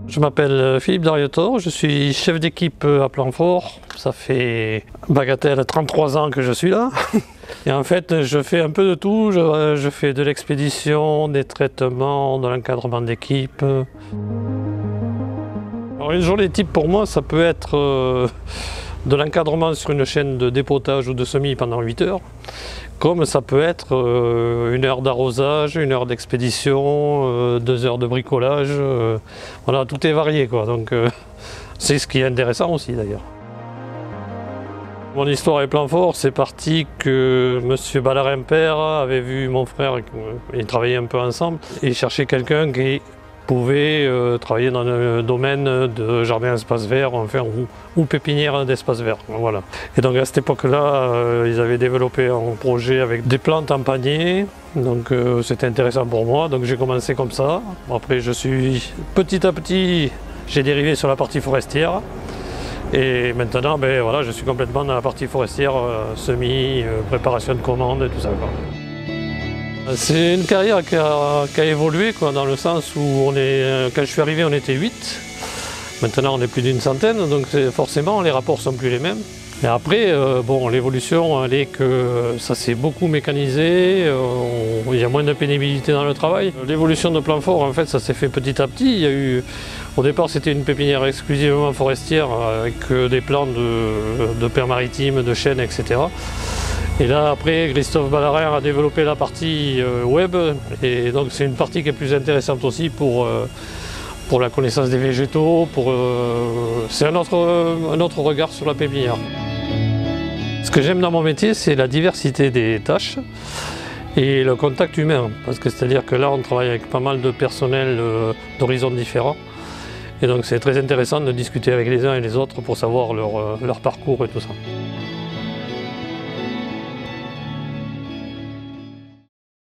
Je m'appelle Philippe Darietor, je suis chef d'équipe à Planfort. Ça fait bagatelle 33 ans que je suis là. Et en fait, je fais un peu de tout. Je fais de l'expédition, des traitements, de l'encadrement d'équipe. Alors, une journée type pour moi, ça peut être de l'encadrement sur une chaîne de dépotage ou de semis pendant 8 heures. Comme ça peut être 1 heure d'arrosage, 1 heure d'expédition, 2 heures de bricolage. Voilà, tout est varié, quoi. Donc c'est ce qui est intéressant aussi d'ailleurs. Mon histoire avec Planfort, c'est parti que M. Ballarin père avait vu mon frère, ils travaillaient un peu ensemble, et cherchait quelqu'un qui pouvait travailler dans le domaine de jardin espace vert, enfin, ou pépinière d'espace vert. Voilà. Et donc à cette époque-là, ils avaient développé un projet avec des plantes en panier, donc c'était intéressant pour moi, donc j'ai commencé comme ça. Après, petit à petit, j'ai dérivé sur la partie forestière. Et maintenant, ben, voilà, je suis complètement dans la partie forestière, semis, préparation de commandes et tout ça, quoi. C'est une carrière qui a évolué, quoi, dans le sens où quand je suis arrivé, on était 8. Maintenant, on est plus d'une centaine, donc forcément, les rapports sont plus les mêmes. Et après, bon, l'évolution, elle est que ça s'est beaucoup mécanisé, il y a moins de pénibilité dans le travail. L'évolution de Planfort, en fait, ça s'est fait petit à petit. Au départ, c'était une pépinière exclusivement forestière avec des plants de pins maritimes, de chênes, etc. Et là, après, Christophe Ballarin a développé la partie web, et donc c'est une partie qui est plus intéressante aussi pour la connaissance des végétaux. C'est un autre regard sur la pépinière. Ce que j'aime dans mon métier, c'est la diversité des tâches et le contact humain. Parce que c'est-à-dire que là, on travaille avec pas mal de personnel d'horizons différents. Et donc c'est très intéressant de discuter avec les uns et les autres pour savoir leur parcours et tout ça.